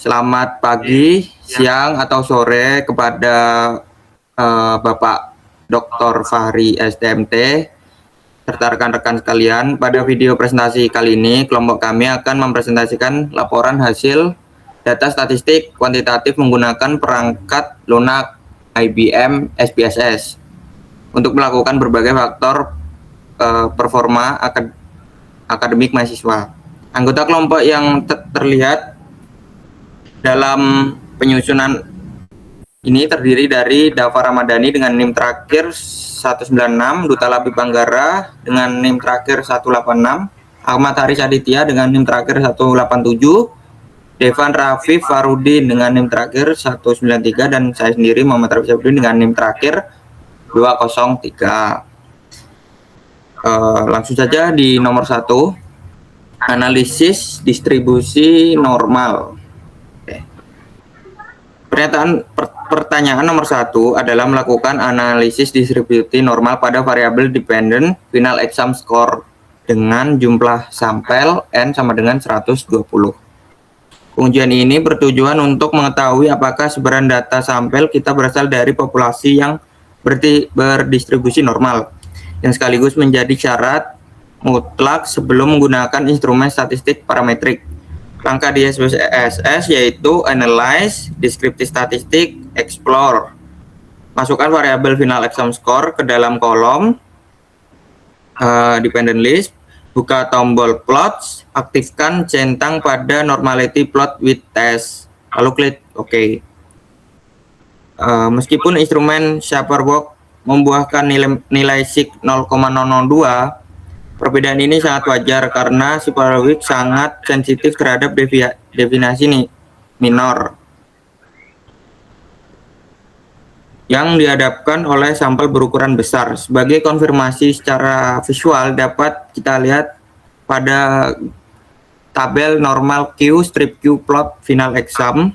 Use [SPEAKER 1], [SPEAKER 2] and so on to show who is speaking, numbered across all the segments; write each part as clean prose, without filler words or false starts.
[SPEAKER 1] Selamat pagi, siang, atau sore kepada Bapak Dr. Fahri STMT serta rekan-rekan sekalian. Pada video presentasi kali ini, kelompok kami akan mempresentasikan laporan hasil data statistik kuantitatif menggunakan perangkat lunak IBM SPSS untuk melakukan berbagai faktor performa akademik mahasiswa. Anggota kelompok yang terlihat dalam penyusunan ini terdiri dari Dava Ramadhani dengan NIM terakhir 196, Duta Labib Anggara dengan NIM terakhir 186, Ahmad Haris Aditya dengan NIM terakhir 187, Devan Rafif Farudin dengan NIM terakhir 193, dan saya sendiri Muhammad Rafi Sabudin dengan NIM terakhir 203. Langsung saja di nomor 1, analisis distribusi normal. Pertanyaan nomor 1 adalah melakukan analisis distribusi normal pada variabel dependent final exam score dengan jumlah sampel N sama dengan 120. Pengujian ini bertujuan untuk mengetahui apakah sebaran data sampel kita berasal dari populasi yang berdistribusi normal, yang sekaligus menjadi syarat mutlak sebelum menggunakan instrumen statistik parametrik. Langkah di SPSS yaitu Analyze, Descriptive Statistic, Explore. Masukkan variabel final exam score ke dalam kolom dependent list, buka tombol plots, aktifkan centang pada normality plot with test, lalu klik OK. Meskipun instrumen Shaperwork membuahkan nilai SIG 0,002, perbedaan ini sangat wajar karena Shaperwork sangat sensitif terhadap definisi minor yang dihadapkan oleh sampel berukuran besar. Sebagai konfirmasi secara visual dapat kita lihat pada tabel normal Q, strip Q plot final exam.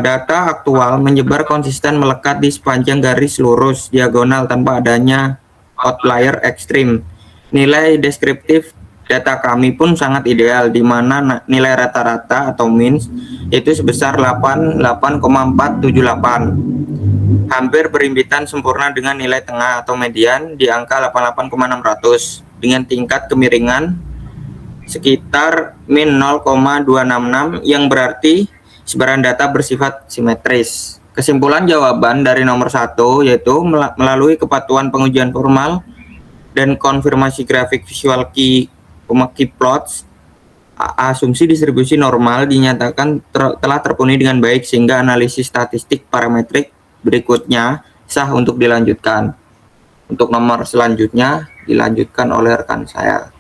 [SPEAKER 1] Data aktual menyebar konsisten melekat di sepanjang garis lurus diagonal tanpa adanya outlier ekstrim. Nilai deskriptif data kami pun sangat ideal, di mana nilai rata-rata atau mean itu sebesar 88,478, hampir berimpitan sempurna dengan nilai tengah atau median di angka 88,600 dengan tingkat kemiringan sekitar min 0,266 yang berarti sebaran data bersifat simetris. Kesimpulan jawaban dari nomor 1 yaitu melalui kepatuhan pengujian formal dan konfirmasi grafik visual key plots, asumsi distribusi normal dinyatakan telah terpenuhi dengan baik, sehingga analisis statistik parametrik berikutnya sah untuk dilanjutkan. Untuk nomor selanjutnya dilanjutkan oleh rekan saya.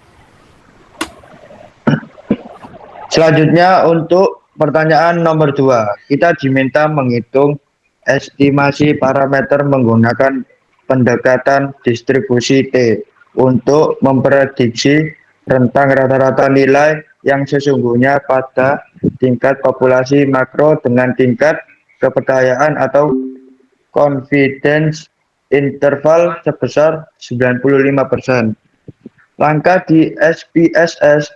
[SPEAKER 2] Selanjutnya untuk pertanyaan nomor 2, kita diminta menghitung estimasi parameter menggunakan pendekatan distribusi T untuk memprediksi rentang rata-rata nilai yang sesungguhnya pada tingkat populasi makro dengan tingkat kepercayaan atau confidence interval sebesar 95%. Langkah di SPSS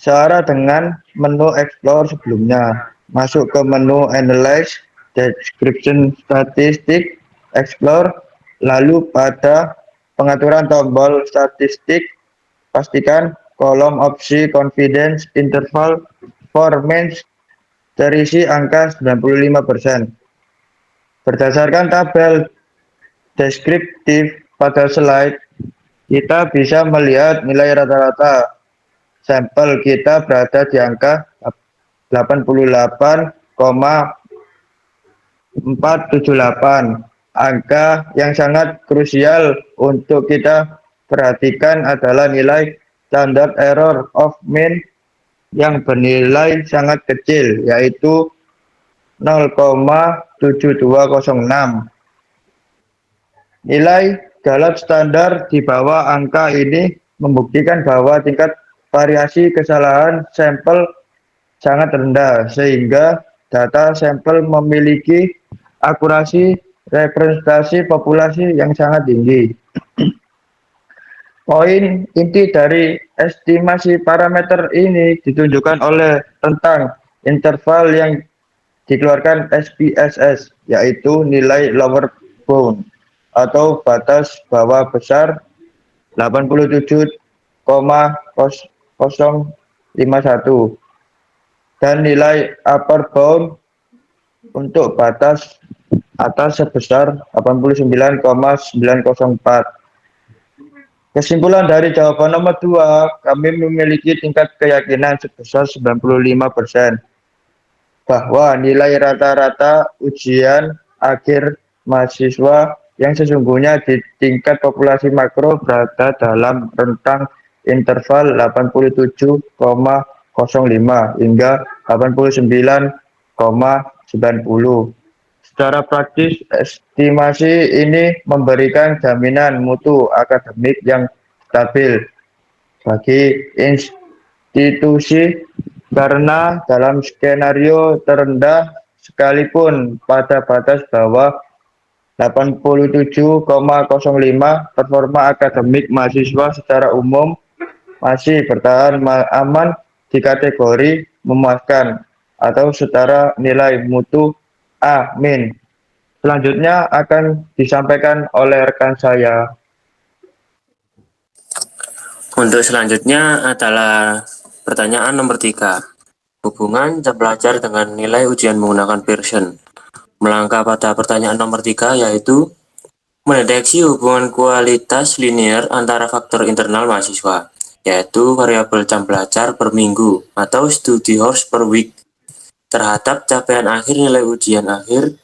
[SPEAKER 2] searah dengan menu Explore sebelumnya. Masuk ke menu Analyze, Description Statistic, Explore, lalu pada pengaturan tombol statistik, pastikan kolom opsi confidence interval for means terisi angka 95%. Berdasarkan tabel deskriptif pada slide, kita bisa melihat nilai rata-rata sampel kita berada di angka 88,478. Angka yang sangat krusial untuk kita perhatikan adalah nilai standard error of mean yang bernilai sangat kecil, yaitu 0,7206. Nilai galap standar di bawah angka ini membuktikan bahwa tingkat variasi kesalahan sampel sangat rendah, sehingga data sampel memiliki akurasi representasi populasi yang sangat tinggi. Poin inti dari estimasi parameter ini ditunjukkan oleh rentang interval yang dikeluarkan SPSS, yaitu nilai lower bound atau batas bawah besar 87,051 dan nilai upper bound untuk batas atas sebesar 89,904. Kesimpulan dari jawaban nomor 2, kami memiliki tingkat keyakinan sebesar 95% bahwa nilai rata-rata ujian akhir mahasiswa yang sesungguhnya di tingkat populasi makro berada dalam rentang interval 87,05 hingga 89,90. Secara praktis, estimasi ini memberikan jaminan mutu akademik yang stabil bagi institusi karena dalam skenario terendah sekalipun pada batas bawah 87,05 performa akademik mahasiswa secara umum masih bertahan aman di kategori memuaskan atau setara nilai mutu A-. Selanjutnya akan disampaikan oleh rekan saya.
[SPEAKER 3] Untuk selanjutnya adalah pertanyaan nomor 3. Hubungan jam belajar dengan nilai ujian menggunakan Pearson. Melangkah pada pertanyaan nomor 3, yaitu mendeteksi hubungan kualitas linear antara faktor internal mahasiswa, yaitu variabel jam belajar per minggu atau study hours per week, terhadap capaian akhir nilai ujian akhir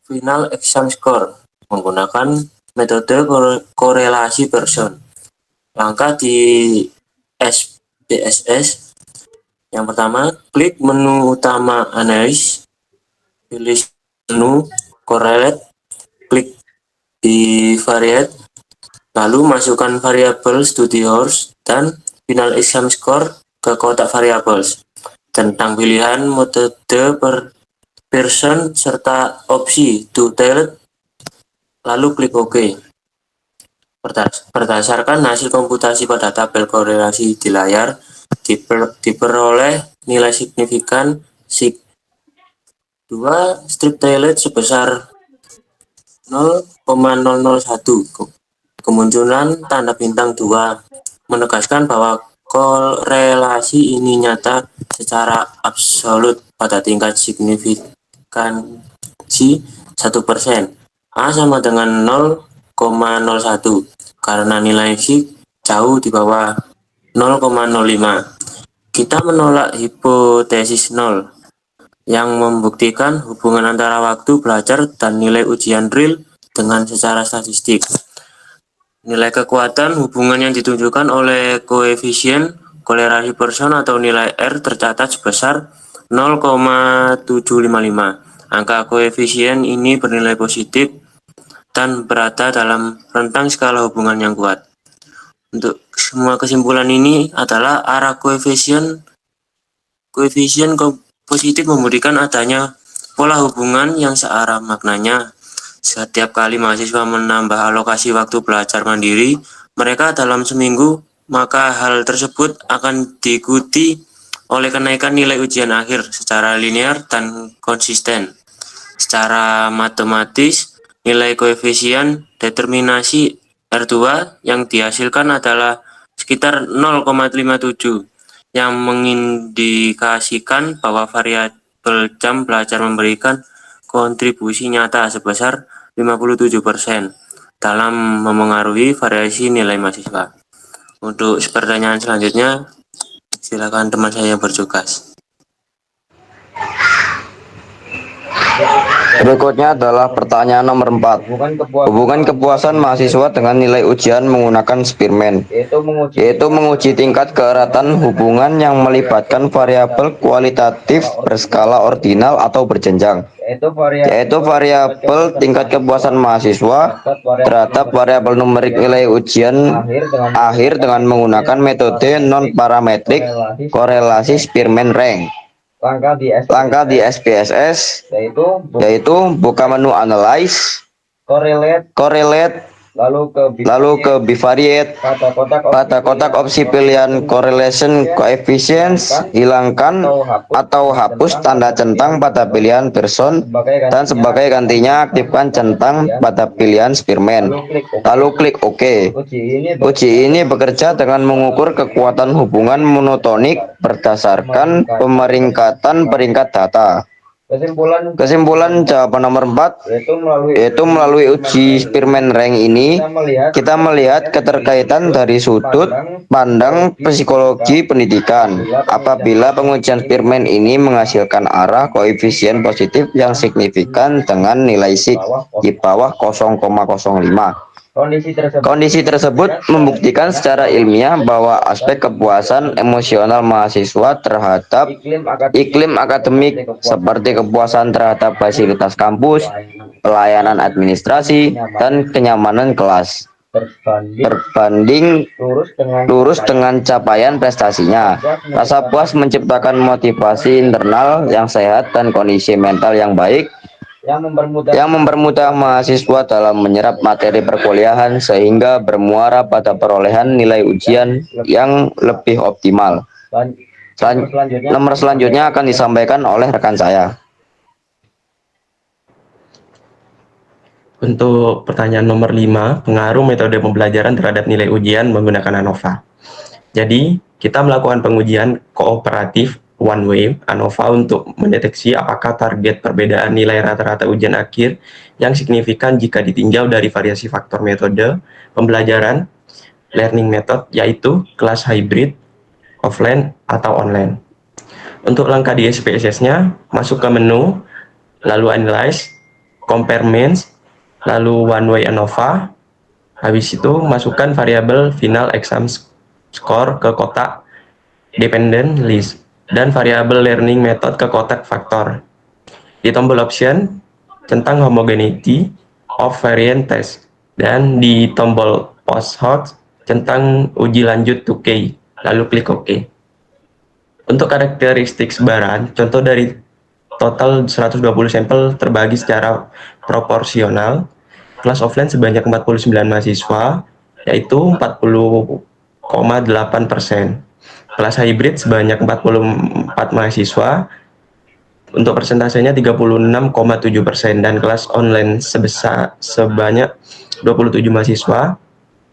[SPEAKER 3] final exam score menggunakan metode korelasi Pearson. Langkah di SPSS. Yang pertama, klik menu utama Analyze, pilih menu Correlate, klik di Variate, lalu masukkan variabel study hours dan final exam score ke kotak variables. Tentang pilihan metode per Pearson serta opsi two-tailed, lalu klik OK. Berdasarkan hasil komputasi pada tabel korelasi di layar, diperoleh nilai signifikan sig 2 strip-tailed sebesar 0,001. Kemunculan tanda bintang 2 menegaskan bahwa korelasi ini nyata secara absolut pada tingkat signifikansi 1%. A sama dengan 0,01 karena nilai sig jauh di bawah 0,05. Kita menolak hipotesis 0 yang membuktikan hubungan antara waktu belajar dan nilai ujian real dengan secara statistik. Nilai kekuatan hubungan yang ditunjukkan oleh koefisien korelasi Pearson atau nilai R tercatat sebesar 0,755. Angka koefisien ini bernilai positif dan berada dalam rentang skala hubungan yang kuat. Untuk semua kesimpulan ini adalah arah koefisien positif membuktikan adanya pola hubungan yang searah. Maknanya, setiap kali mahasiswa menambah alokasi waktu belajar mandiri mereka dalam seminggu, maka hal tersebut akan diikuti oleh kenaikan nilai ujian akhir secara linear dan konsisten. Secara matematis, nilai koefisien determinasi R2 yang dihasilkan adalah sekitar 0,57, yang mengindikasikan bahwa variabel jam belajar memberikan kontribusi nyata sebesar 57% dalam memengaruhi variasi nilai mahasiswa. Untuk pertanyaan selanjutnya, silakan teman saya yang bertugas.
[SPEAKER 4] Berikutnya adalah pertanyaan nomor 4. Hubungan kepuasan mahasiswa dengan nilai ujian menggunakan Spearman, yaitu menguji tingkat keeratan hubungan yang melibatkan variabel kualitatif berskala ordinal atau berjenjang, yaitu variabel tingkat kepuasan mahasiswa terhadap variabel numerik nilai ujian akhir dengan menggunakan metode non-parametrik korelasi Spearman rank. Langkah di SPSS yaitu buka menu Analyze, Correlate, Lalu ke bivariate, pada kotak opsi pilihan correlation coefficients, hilangkan atau hapus tanda centang pada pilihan person, dan sebagai gantinya aktifkan centang pada pilihan Spearman. Lalu klik OK. Uji ini bekerja dengan mengukur kekuatan hubungan monotonik berdasarkan pemeringkatan peringkat data. Kesimpulan jawaban nomor 4 yaitu melalui uji Spearman Rank ini kita melihat keterkaitan dari sudut pandang psikologi pendidikan apabila pengujian Spearman ini menghasilkan arah koefisien positif yang signifikan dengan nilai sig di bawah 0,05. Kondisi tersebut membuktikan secara ilmiah bahwa aspek kepuasan emosional mahasiswa terhadap iklim akademik seperti kepuasan terhadap fasilitas kampus, pelayanan administrasi, dan kenyamanan kelas berbanding lurus dengan capaian prestasinya. Rasa puas menciptakan motivasi internal yang sehat dan kondisi mental yang baik yang mempermudah mahasiswa dalam menyerap materi perkuliahan sehingga bermuara pada perolehan nilai ujian yang lebih optimal. Nomor selanjutnya akan disampaikan oleh rekan saya.
[SPEAKER 5] Untuk pertanyaan nomor 5, pengaruh metode pembelajaran terhadap nilai ujian menggunakan ANOVA. Jadi, kita melakukan pengujian kooperatif one way ANOVA untuk mendeteksi apakah target perbedaan nilai rata-rata ujian akhir yang signifikan jika ditinjau dari variasi faktor metode pembelajaran learning method, yaitu kelas hybrid, offline, atau online. Untuk langkah di SPSS-nya, masuk ke menu, lalu analyze, compare means, lalu one way ANOVA, habis itu masukkan variabel final exam score ke kotak dependent list dan variabel learning method ke kotak faktor. Di tombol option, centang homogeneity of variant test, dan di tombol post hoc, centang uji lanjut to K, lalu klik OK. Untuk karakteristik sebaran, contoh dari total 120 sampel terbagi secara proporsional. Kelas offline sebanyak 49 mahasiswa, yaitu 40,8%. Kelas hybrid sebanyak 44 mahasiswa, untuk persentasenya 36,7%, dan kelas online sebanyak 27 mahasiswa,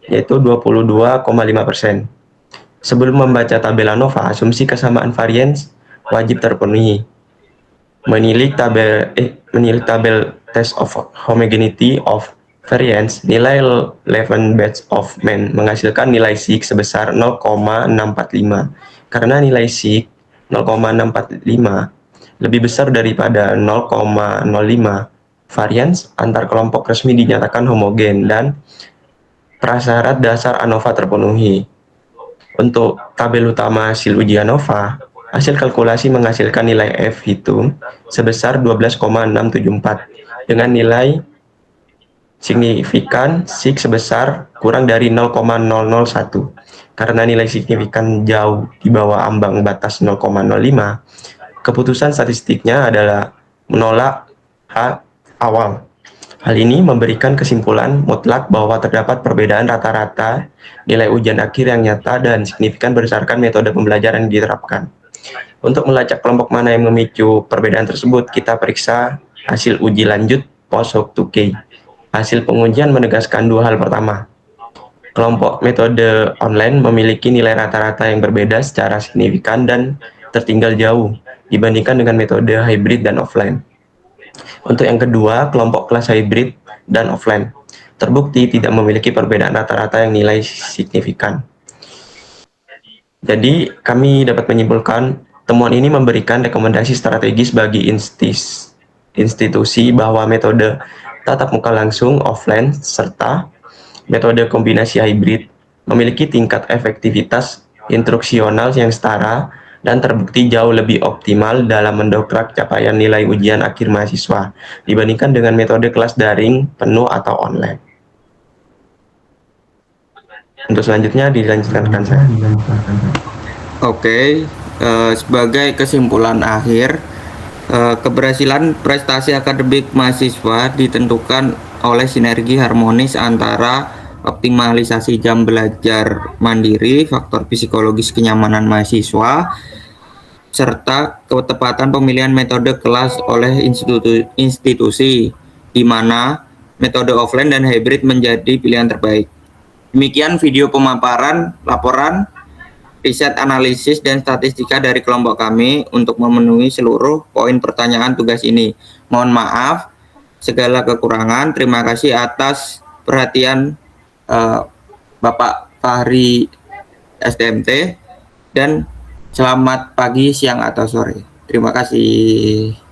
[SPEAKER 5] yaitu 22,5%. Sebelum membaca tabel ANOVA, asumsi kesamaan varians wajib terpenuhi. Menilik tabel test of homogeneity of variance, nilai 11 batch of men menghasilkan nilai sig sebesar 0,645. Karena nilai sig 0,645 lebih besar daripada 0,05, varians antar kelompok resmi dinyatakan homogen dan prasyarat dasar ANOVA terpenuhi. Untuk tabel utama hasil uji ANOVA, hasil kalkulasi menghasilkan nilai F hitung sebesar 12,674 dengan nilai signifikan sig sebesar kurang dari 0,001. Karena nilai signifikan jauh di bawah ambang batas 0,05, keputusan statistiknya adalah menolak H awal. Hal ini memberikan kesimpulan mutlak bahwa terdapat perbedaan rata-rata nilai ujian akhir yang nyata dan signifikan berdasarkan metode pembelajaran yang diterapkan. Untuk melacak kelompok mana yang memicu perbedaan tersebut, kita periksa hasil uji lanjut post hoc to K. Hasil pengujian menegaskan dua hal. Pertama, kelompok metode online memiliki nilai rata-rata yang berbeda secara signifikan dan tertinggal jauh dibandingkan dengan metode hybrid dan offline. Untuk yang kedua, kelompok kelas hybrid dan offline terbukti tidak memiliki perbedaan rata-rata yang nilai signifikan. Jadi, kami dapat menyimpulkan temuan ini memberikan rekomendasi strategis bagi institusi bahwa metode tatap muka langsung offline serta metode kombinasi hybrid memiliki tingkat efektivitas instruksional yang setara dan terbukti jauh lebih optimal dalam mendongkrak capaian nilai ujian akhir mahasiswa dibandingkan dengan metode kelas daring, penuh, atau online. Untuk selanjutnya dilanjutkan rekan saya.
[SPEAKER 1] Oke, sebagai kesimpulan akhir, keberhasilan prestasi akademik mahasiswa ditentukan oleh sinergi harmonis antara optimalisasi jam belajar mandiri, faktor psikologis kenyamanan mahasiswa, serta ketepatan pemilihan metode kelas oleh institusi, di mana metode offline dan hybrid menjadi pilihan terbaik. Demikian video pemaparan, laporan, riset analisis, dan statistika dari kelompok kami untuk memenuhi seluruh poin pertanyaan tugas ini. Mohon maaf segala kekurangan. Terima kasih atas perhatian Bapak Fahri STMT, dan selamat pagi, siang, atau sore. Terima kasih.